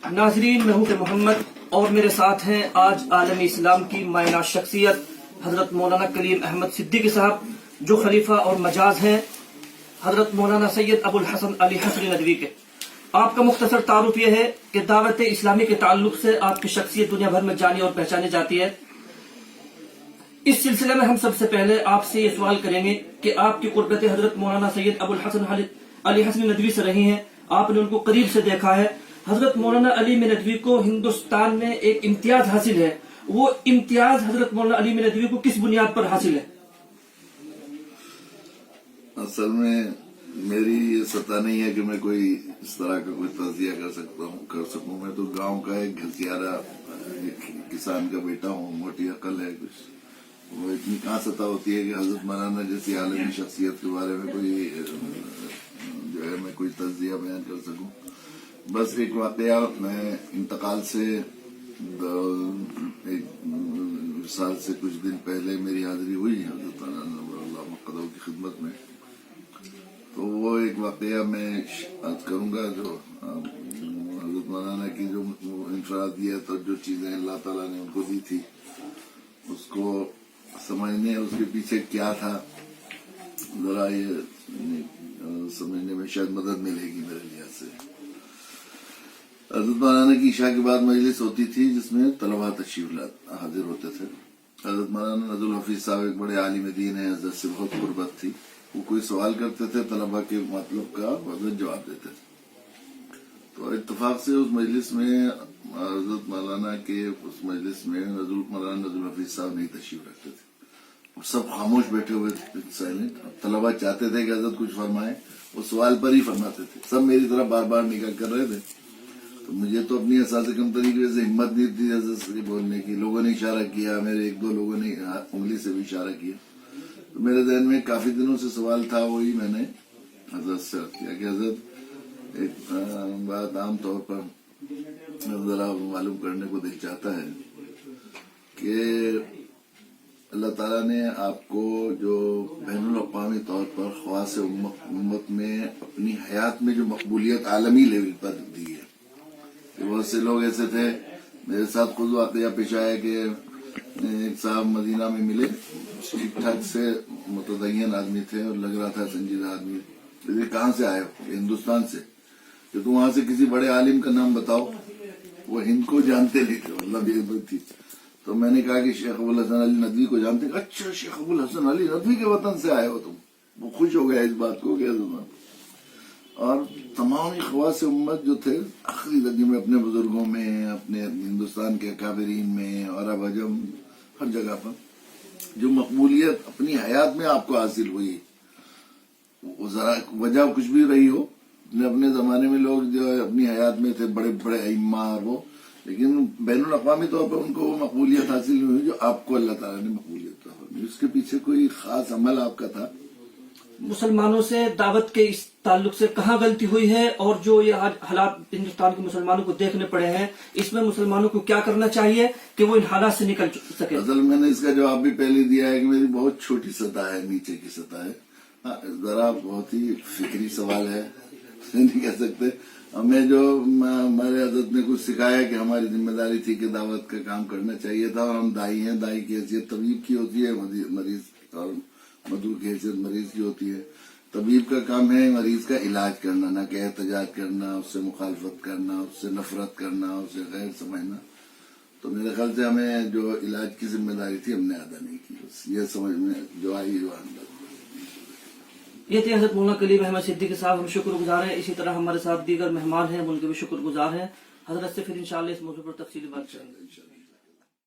नाजरीन, मैं हूं मोहम्मद और मेरे साथ हैं आज आलमी इस्लाम की मायना शख्सियत हजरत मौलाना कलीम अहमद सिद्दीकी साहब, जो खलीफा और मजाज हैं हजरत मौलाना सैयद अबुल हसन अली हसनी नदवी के। आपका मुख्तसर तारुफ यह है कि दावत इस्लामी के ताल्लुक से आपकी शख्सियत दुनिया भर में जानी और पहचानी जाती है। इस सिलसिले में हम सबसे पहले आपसे ये सवाल करेंगे कि आपकी कुर्बत हजरत मौलाना सैयद अबुल हसन अली हसनी नदवी से रही हैं, आपने उनको करीब से देखा है। हजरत मौलाना अली नदवी को हिंदुस्तान में एक इम्तियाज हासिल है, वो इम्तियाज हजरत मौलाना अली नदवी को किस बुनियाद पर हासिल है? असल में मेरी ये सत्ता नहीं है कि मैं कोई इस तरह का कोई तज़किया कर सकूं। मैं तो गांव का एक घसियारा किसान का बेटा हूँ, मोटी अकल है कुछ। वो इतनी कहाँ सत्ता होती है कि हजरत मौलाना जैसी आलमी शख्सियत के बारे में कोई जो है मैं कोई तज़किया बयान कर सकूं। बस एक वाकया, मैं इंतकाल से एक साल से कुछ दिन पहले मेरी हाजिरी हुई हजरत मौलाना मुक़द्दम की खिदमत में। तो वो एक वाकया मैं अर्ज करूंगा जो हजरत मौलाना की जो इंफरादियत और जो चीजें अल्लाह ताला ने उनको दी थी उसको समझने, उसके पीछे क्या था, जरा ये समझने में शायद मदद मिलेगी मेरे लिहाज से। हजरत मौलाना की इशा के बाद मजलिस होती थी जिसमें तलबा तशरीफ हाजिर होते थे। हजरत मौलाना नज़रुल हफीज साहब एक बड़े आलिम दीन है, हजरत से बहुत गुर्बत थी। वो कोई सवाल करते थे, तलबा के मतलब का हजरत जवाब देते थे। तो इत्तफाक से उस मजलिस में हजरत मौलाना के उस मजलिस में मौलाना नज़रुल हफीज साहब नहीं तशरीफ रखते थे। सब खामोश बैठे हुए थे, साइलेंट। तलबा चाहते थे कि हजरत कुछ फरमाए, वो सवाल पर ही फरमाते थे। सब मेरी तरफ बार बार निगाह कर रहे थे। तो मुझे तो अपनी एहसास कम तरीके से हिम्मत नहीं थी हजरत से बोलने की। लोगों ने इशारा किया, मेरे एक दो लोगों ने उंगली से भी इशारा किया। तो मेरे ذہن में काफी दिनों से सवाल था, वही मैंने हजरत से किया कि हजरत एक बात आम तौर पर जरा मालूम करने को दिल चाहता है कि अल्लाह ताला ने आपको जो बैनुल अक़वामी तौर पर ख़वास उम्मत में अपनी हयात में जो मकबूलियत आलमी लेवल पर दी है। बहुत से लोग ऐसे थे, मेरे साथ खुद वाक़या पेश आया कि एक साहब मदीना में मिले, ठीक ठाक से मुतदय्यन आदमी थे और लग रहा था संजीदा आदमी। तो कहाँ से आए हो? हिंदुस्तान से। तो तुम वहां से किसी बड़े आलिम का नाम बताओ। वो हिंद को जानते नहीं थे, मतलब ये थी। तो मैंने कहा कि शेख अबुल हसन अली नदवी को जानते? अच्छा, शेख अबुल हसन अली नदवी के वतन से आए हो तुम? वो खुश हो गया इस बात को क्या। और तमाम ख़वास उम्मत जो थे आखिरी लगी में अपने बुजुर्गों में, अपने हिंदुस्तान के अकाबरीन में, अरब अजम हर जगह पर जो मकबूलियत अपनी हयात में आपको हासिल हुई, वो जरा वजह कुछ भी रही हो। अपने जमाने में लोग जो अपनी हयात में थे बड़े बड़े इम्मा वो, लेकिन बैनुल अक़वामी तौर पर उनको वो मकबूलियत हासिल हुई जो आपको अल्लाह ताला ने मकबूलियत दी। उसके पीछे कोई खास अमल आपका था? मुसलमानों से दावत के इस ताल्लुक से कहाँ गलती हुई है और जो ये आज हालात हिंदुस्तान के मुसलमानों को देखने पड़े हैं, इसमें मुसलमानों को क्या करना चाहिए कि वो इन हालात से निकल सके? असल मैंने इसका जवाब भी पहले दिया है कि मेरी बहुत छोटी सतह है, नीचे की सतह है। जरा बहुत ही फिक्री सवाल है, नहीं कह सकते। हमें जो हमारे हजरत ने कुछ सिखाया कि हमारी जिम्मेदारी थी कि दावत का काम करना चाहिए था, और हम दाई हैं। दाई की हैसियत तबीब की होती है, मरीज और मधुर की हैसियत मरीज की होती है। तबीब का काम है मरीज का इलाज करना, ना कि एहतजाज करना, उससे मुखालफत करना, उससे नफरत करना, उससे गैर समझना। तो मेरे ख्याल से हमें जो इलाज की जिम्मेदारी थी हमने अदा नहीं की। ये समझ में जो आई जो अंदर। ये थे हजरत मौलाना कलीम अहमद सिद्दीकी साहब, हम शुक्रगुजार हैं। इसी तरह हमारे साथ दीगर मेहमान हैं, उनके भी शुक्रगुजार हैं। हजरत से फिर इंशाअल्लाह इस मौजू पर तफसीली बात करेंगे।